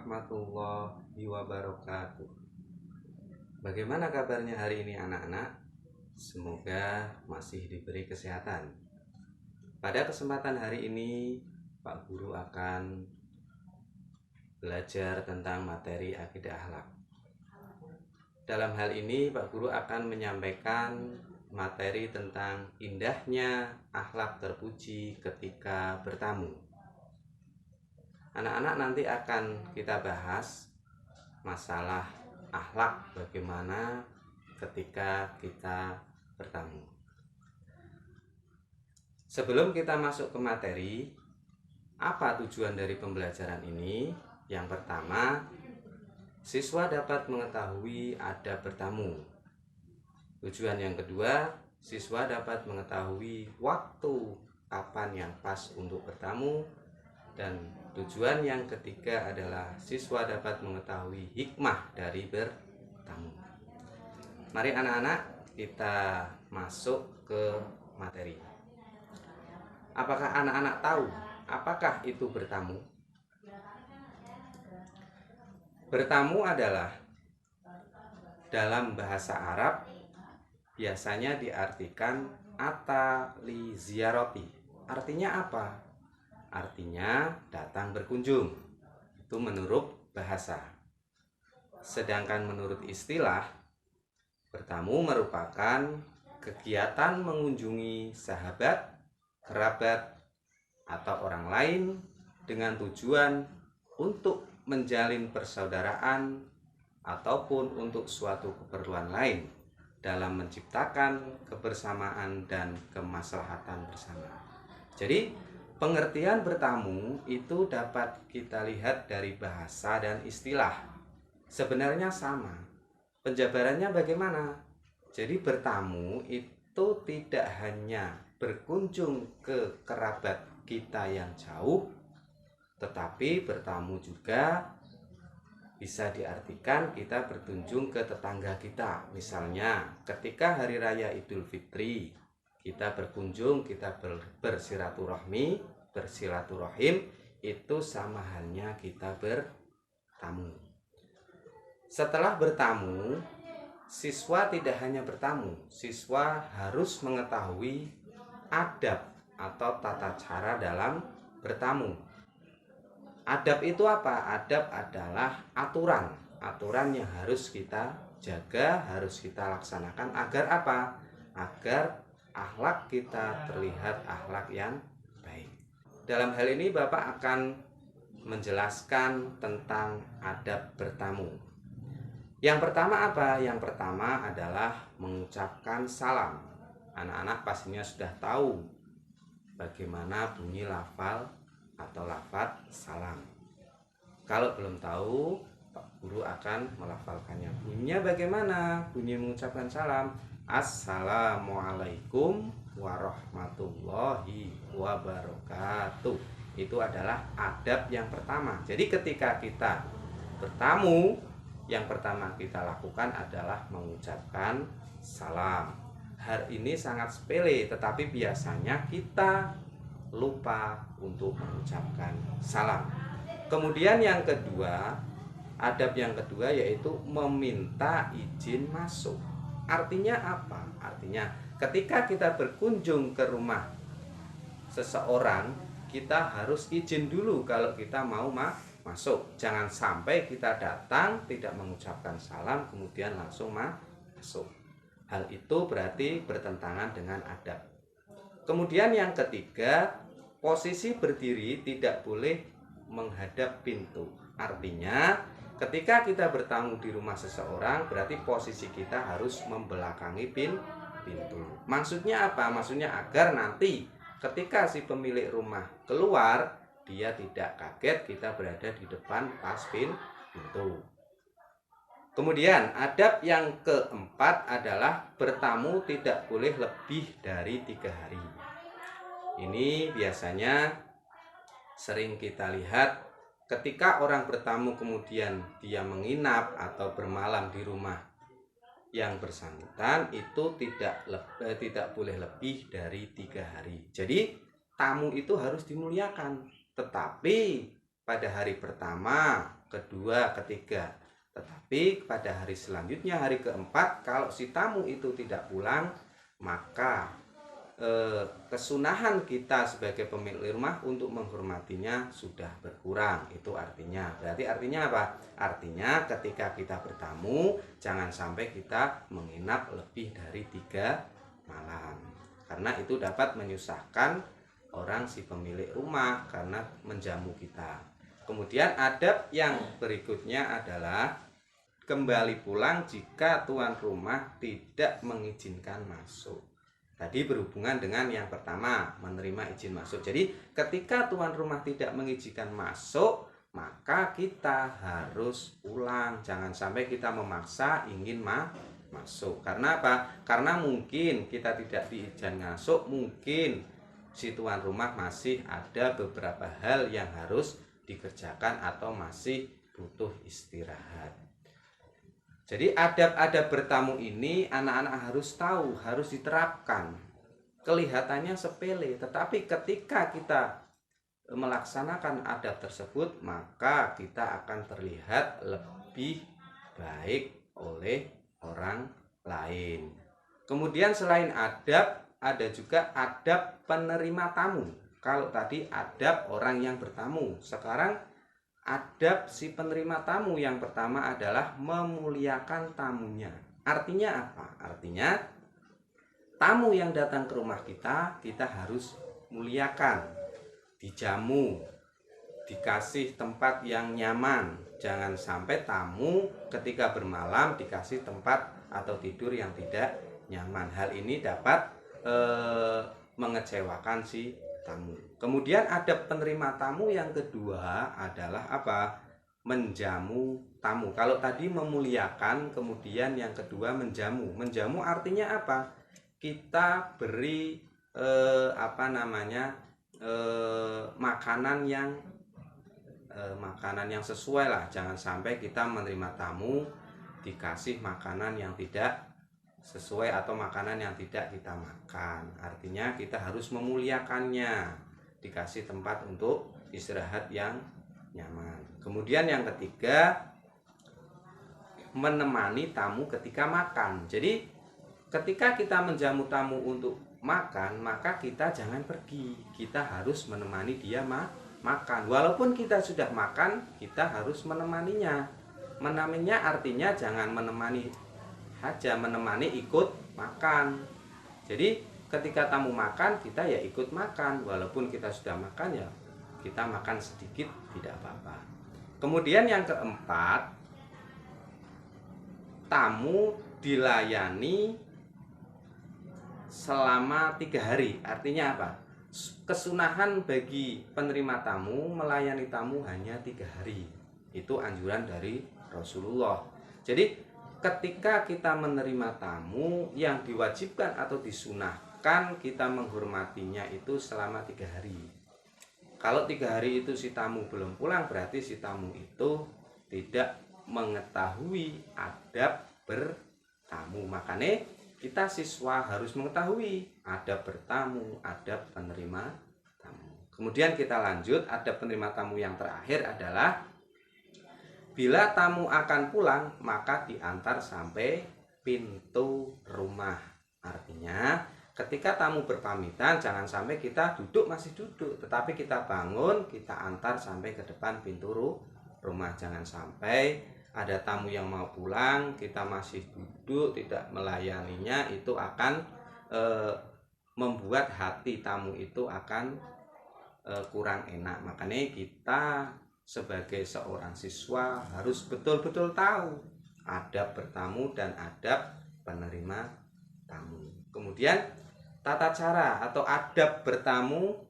warahmatullahi wabarakatuh. Bagaimana kabarnya hari ini anak-anak? Semoga masih diberi kesehatan. Pada kesempatan hari ini Pak Guru akan belajar tentang materi akidah akhlak. Dalam hal ini Pak Guru akan menyampaikan materi tentang indahnya akhlak terpuji ketika bertamu. Anak-anak nanti akan kita bahas masalah akhlak bagaimana ketika kita bertamu. Sebelum kita masuk ke materi, apa tujuan dari pembelajaran ini? Yang pertama, siswa dapat mengetahui adab bertamu. Tujuan yang kedua, siswa dapat mengetahui waktu kapan yang pas untuk bertamu. Dan tujuan yang ketiga adalah siswa dapat mengetahui hikmah dari bertamu. Mari anak-anak kita masuk ke materi. Apakah anak-anak tahu apakah itu bertamu? Bertamu adalah dalam bahasa Arab biasanya diartikan ata li ziyarati. Artinya apa? Artinya datang berkunjung. Itu menurut bahasa. Sedangkan menurut istilah, bertamu merupakan kegiatan mengunjungi sahabat, kerabat, atau orang lain dengan tujuan untuk menjalin persaudaraan ataupun untuk suatu keperluan lain dalam menciptakan kebersamaan dan kemaslahatan bersama. Jadi, pengertian bertamu itu dapat kita lihat dari bahasa dan istilah. Sebenarnya sama. Penjabarannya bagaimana? Jadi bertamu itu tidak hanya berkunjung ke kerabat kita yang jauh, tetapi bertamu juga bisa diartikan kita berkunjung ke tetangga kita. Misalnya ketika Hari Raya Idul Fitri, kita berkunjung, kita bersilaturahim, itu sama halnya kita bertamu. Setelah bertamu, siswa tidak hanya bertamu, siswa harus mengetahui adab atau tata cara dalam bertamu. Adab itu apa? Adab adalah aturan yang harus kita jaga, harus kita laksanakan agar apa? Agar akhlak kita terlihat akhlak yang baik. Dalam hal ini Bapak akan menjelaskan tentang adab bertamu. Yang pertama apa? Yang pertama adalah mengucapkan salam. Anak-anak pastinya sudah tahu bagaimana bunyi lafal atau lafaz salam. Kalau belum tahu, Pak Guru akan melafalkannya. Bunyinya bagaimana? Bunyi mengucapkan salam. Assalamualaikum warahmatullahi wabarakatuh. Itu adalah adab yang pertama. Jadi ketika kita bertamu, yang pertama kita lakukan adalah mengucapkan salam. Hal ini sangat sepele, tetapi biasanya kita lupa untuk mengucapkan salam. Kemudian yang kedua, adab yang kedua yaitu meminta izin masuk. Artinya apa? Artinya ketika kita berkunjung ke rumah seseorang, kita harus izin dulu kalau kita mau masuk. Jangan sampai kita datang tidak mengucapkan salam kemudian langsung masuk. Hal itu berarti bertentangan dengan adab. Kemudian yang ketiga, posisi berdiri tidak boleh menghadap pintu. Artinya ketika kita bertamu di rumah seseorang, berarti posisi kita harus membelakangi pintu. Maksudnya apa? Maksudnya agar nanti ketika si pemilik rumah keluar, dia tidak kaget kita berada di depan pas pintu. Kemudian adab yang keempat adalah bertamu tidak boleh lebih dari 3 hari. Ini biasanya sering kita lihat ketika orang bertamu kemudian dia menginap atau bermalam di rumah yang bersangkutan, itu tidak boleh lebih dari 3 hari. Jadi tamu itu harus dimuliakan. Tetapi pada hari pertama kedua, ketiga. Tetapi pada hari selanjutnya, hari keempat, kalau si tamu itu tidak pulang, maka kesunahan kita sebagai pemilik rumah untuk menghormatinya sudah berkurang. Itu berarti artinya apa? Artinya ketika kita bertamu, jangan sampai kita menginap lebih dari 3 malam, karena itu dapat menyusahkan orang si pemilik rumah karena menjamu kita. Kemudian adab yang berikutnya adalah kembali pulang jika tuan rumah tidak mengizinkan masuk. Tadi berhubungan dengan yang pertama, menerima izin masuk. Jadi ketika tuan rumah tidak mengizinkan masuk, maka kita harus pulang. Jangan sampai kita memaksa ingin masuk. Karena apa? Karena mungkin kita tidak diizinkan masuk, mungkin si tuan rumah masih ada beberapa hal yang harus dikerjakan atau masih butuh istirahat. Jadi adab-adab bertamu ini anak-anak harus tahu, harus diterapkan. Kelihatannya sepele, tetapi ketika kita melaksanakan adab tersebut, maka kita akan terlihat lebih baik oleh orang lain. Kemudian selain adab, ada juga adab penerima tamu. Kalau tadi adab orang yang bertamu, sekarang adab si penerima tamu yang pertama adalah memuliakan tamunya. Artinya apa? Artinya tamu yang datang ke rumah kita harus muliakan, dijamu, dikasih tempat yang nyaman. Jangan sampai tamu ketika bermalam dikasih tempat atau tidur yang tidak nyaman. Hal ini dapat mengecewakan si tamu. Kemudian adab penerima tamu yang kedua adalah apa? Menjamu tamu. Kalau tadi memuliakan, kemudian yang kedua menjamu. Menjamu artinya apa? Kita beri makanan yang sesuai lah. Jangan sampai kita menerima tamu dikasih makanan yang tidak sesuai atau makanan yang tidak kita makan. Artinya kita harus memuliakannya, dikasih tempat untuk istirahat yang nyaman. Kemudian yang ketiga, menemani tamu ketika makan. Jadi ketika kita menjamu tamu untuk makan, maka kita jangan pergi, kita harus menemani dia makan. Walaupun kita sudah makan, kita harus menemaninya. Menemaninya artinya jangan menemani saja, menemani ikut makan. Jadi ketika tamu makan, kita ya ikut makan. Walaupun kita sudah makan, ya kita makan sedikit, tidak apa-apa. Kemudian yang keempat, tamu dilayani selama 3 hari. Artinya apa? Kesunahan bagi penerima tamu melayani tamu hanya 3 hari. Itu anjuran dari Rasulullah. Jadi ketika kita menerima tamu, yang diwajibkan atau disunahkan kita menghormatinya itu selama 3 hari. Kalau 3 hari itu si tamu belum pulang, berarti si tamu itu tidak mengetahui adab bertamu. Makanya kita siswa harus mengetahui adab bertamu, adab penerima tamu. Kemudian kita lanjut, adab penerima tamu yang terakhir adalah bila tamu akan pulang, maka diantar sampai pintu rumah. Artinya, ketika tamu berpamitan, jangan sampai kita masih duduk, tetapi kita bangun, kita antar sampai ke depan pintu rumah. Jangan sampai ada tamu yang mau pulang, kita masih duduk, tidak melayaninya, itu akan membuat hati tamu itu akan kurang enak. Makanya kita sebagai seorang siswa harus betul-betul tahu adab bertamu dan adab penerima tamu. Kemudian tata cara atau adab bertamu,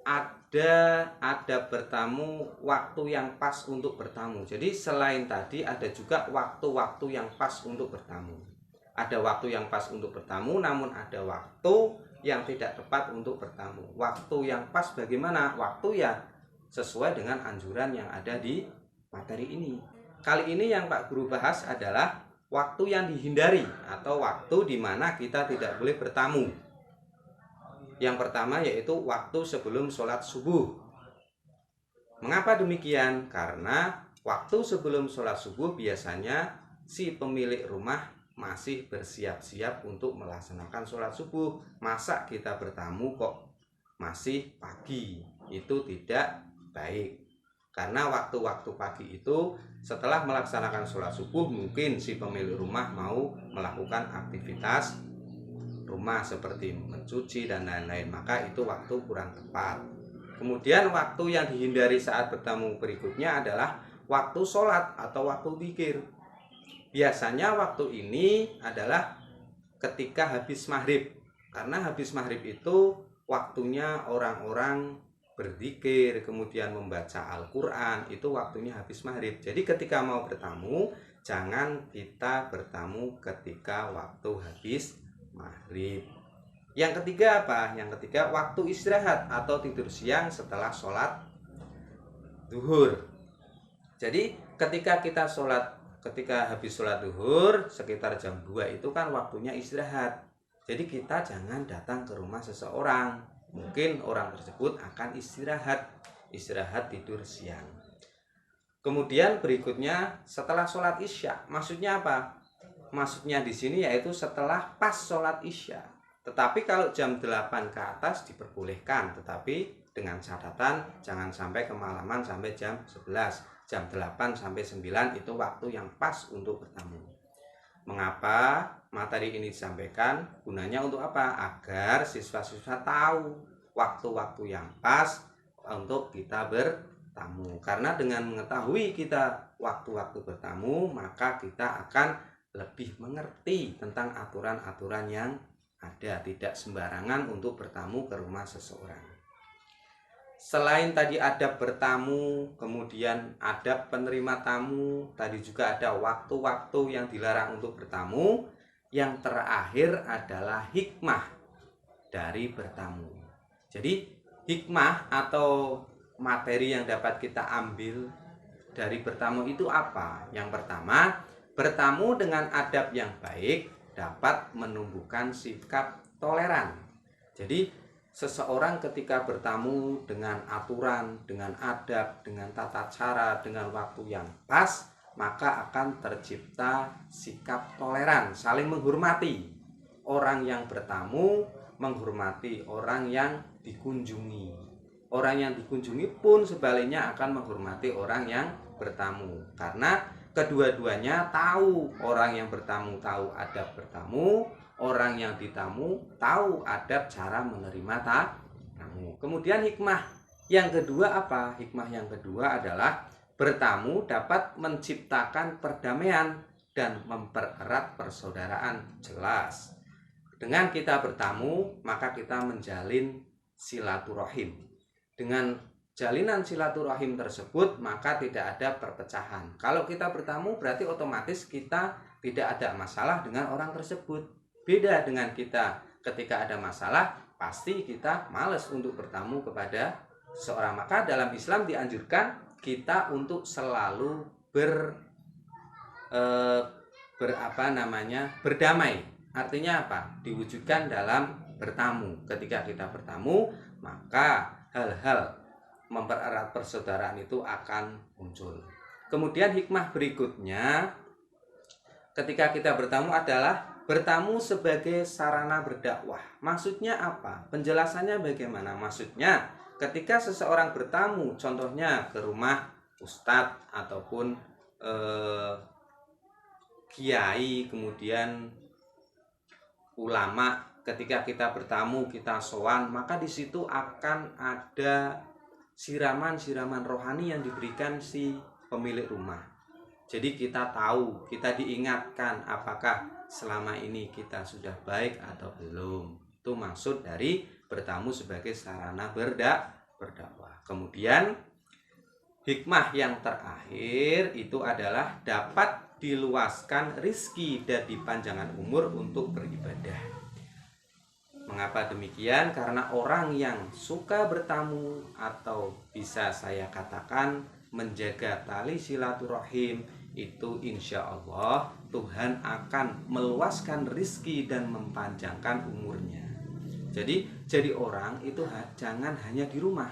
ada adab bertamu waktu yang pas untuk bertamu. Jadi selain tadi ada juga waktu-waktu yang pas untuk bertamu. Ada waktu yang pas untuk bertamu, namun ada waktu yang tidak tepat untuk bertamu. Waktu yang pas bagaimana? Waktu ya sesuai dengan anjuran yang ada di materi ini. Kali ini yang Pak Guru bahas adalah waktu yang dihindari atau waktu di mana kita tidak boleh bertamu. Yang pertama yaitu waktu sebelum sholat subuh. Mengapa demikian? Karena waktu sebelum sholat subuh biasanya si pemilik rumah masih bersiap-siap untuk melaksanakan sholat subuh. Masa kita bertamu kok masih pagi? Itu tidak baik. Karena waktu-waktu pagi itu setelah melaksanakan sholat subuh, mungkin si pemilik rumah mau melakukan aktivitas rumah seperti mencuci dan lain-lain, maka itu waktu kurang tepat. Kemudian waktu yang dihindari saat bertamu berikutnya adalah waktu sholat atau waktu zikir. Biasanya waktu ini adalah ketika habis maghrib, karena habis maghrib itu waktunya orang-orang berzikir, kemudian membaca Al-Quran, itu waktunya habis maghrib. Jadi ketika mau bertamu, jangan kita bertamu ketika waktu habis maghrib. Yang ketiga apa? Yang ketiga waktu istirahat atau tidur siang setelah sholat zuhur. Jadi ketika habis sholat zuhur sekitar jam 2 itu kan waktunya istirahat. Jadi kita jangan datang ke rumah seseorang. Mungkin orang tersebut akan istirahat tidur siang. Kemudian berikutnya setelah sholat isya. Maksudnya apa? Maksudnya di sini yaitu setelah pas sholat isya. Tetapi kalau jam 8 ke atas diperbolehkan, tetapi dengan catatan jangan sampai kemalaman sampai jam 11. Jam 8 sampai 9 itu waktu yang pas untuk bertamu. Mengapa materi ini disampaikan? Gunanya untuk apa? Agar siswa-siswa tahu waktu-waktu yang pas untuk kita bertamu. Karena dengan mengetahui kita waktu-waktu bertamu, maka kita akan lebih mengerti tentang aturan-aturan yang ada. Tidak sembarangan untuk bertamu ke rumah seseorang. Selain tadi adab bertamu, kemudian adab penerima tamu, tadi juga ada waktu-waktu yang dilarang untuk bertamu. Yang terakhir adalah hikmah dari bertamu. Jadi hikmah atau materi yang dapat kita ambil dari bertamu itu apa? Yang pertama, bertamu dengan adab yang baik dapat menumbuhkan sikap toleran. Jadi seseorang ketika bertamu dengan aturan, dengan adab, dengan tata cara, dengan waktu yang pas, maka akan tercipta sikap toleran, saling menghormati. Orang yang bertamu menghormati orang yang dikunjungi. Orang yang dikunjungi pun sebaliknya akan menghormati orang yang bertamu. Karena kedua-duanya tahu, orang yang bertamu tahu adab bertamu, orang yang ditamu tahu adab cara menerima tamu. Kemudian hikmah yang kedua apa? Hikmah yang kedua adalah bertamu dapat menciptakan perdamaian dan mempererat persaudaraan. Jelas, dengan kita bertamu maka kita menjalin silaturahim. Dengan jalinan silaturahim tersebut maka tidak ada perpecahan. Kalau kita bertamu berarti otomatis kita tidak ada masalah dengan orang tersebut. Beda dengan kita ketika ada masalah, pasti kita malas untuk bertamu kepada seseorang. Maka dalam Islam dianjurkan kita untuk selalu berdamai. Artinya apa? Diwujudkan dalam bertamu. Ketika kita bertamu, maka hal-hal mempererat persaudaraan itu akan muncul. Kemudian hikmah berikutnya ketika kita bertamu adalah bertamu sebagai sarana berdakwah. Maksudnya apa? Penjelasannya bagaimana? Maksudnya ketika seseorang bertamu, contohnya ke rumah ustadz ataupun kiai, kemudian ulama, ketika kita bertamu, kita sowan, maka di situ akan ada siraman-siraman rohani yang diberikan si pemilik rumah. Jadi kita tahu, kita diingatkan apakah selama ini kita sudah baik atau belum. Itu maksud dari bertamu sebagai sarana berdakwah. Kemudian hikmah yang terakhir itu adalah dapat diluaskan rizki dan dipanjangkan umur untuk beribadah. Mengapa demikian? Karena orang yang suka bertamu atau bisa saya katakan menjaga tali silaturahim itu insya Allah Tuhan akan meluaskan rizki dan mempanjangkan umurnya. Jadi orang itu jangan hanya di rumah,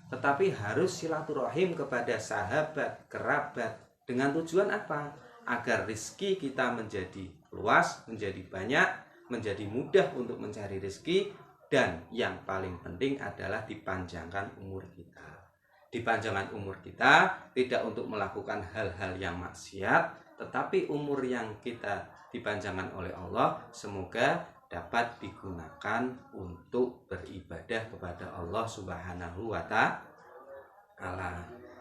tetapi harus silaturahim kepada sahabat, kerabat. Dengan tujuan apa? Agar rezeki kita menjadi luas, menjadi banyak, menjadi mudah untuk mencari rezeki, dan yang paling penting adalah dipanjangkan umur kita. Dipanjangkan umur kita tidak untuk melakukan hal-hal yang maksiat, tetapi umur yang kita dipanjangkan oleh Allah semoga dapat digunakan untuk beribadah kepada Allah Subhanahu wa Ta'ala.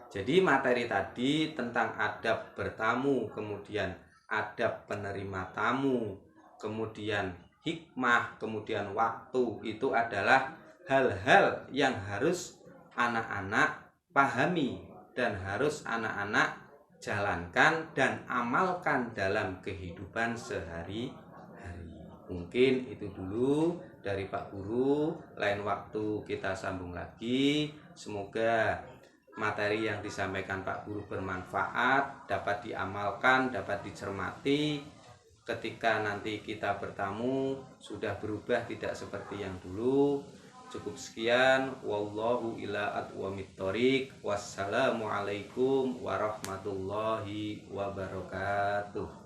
Jadi materi tadi tentang adab bertamu, kemudian adab penerima tamu, kemudian hikmah, kemudian waktu, itu adalah hal-hal yang harus anak-anak pahami dan harus anak-anak jalankan dan amalkan dalam kehidupan sehari-hari. Mungkin itu dulu dari Pak Guru, lain waktu kita sambung lagi. Semoga materi yang disampaikan Pak Guru bermanfaat, dapat diamalkan, dapat dicermati. Ketika nanti kita bertamu sudah berubah, tidak seperti yang dulu. Cukup sekian. Wallahu ila aqwamit thoriq. Wassalamualaikum warahmatullahi wabarakatuh.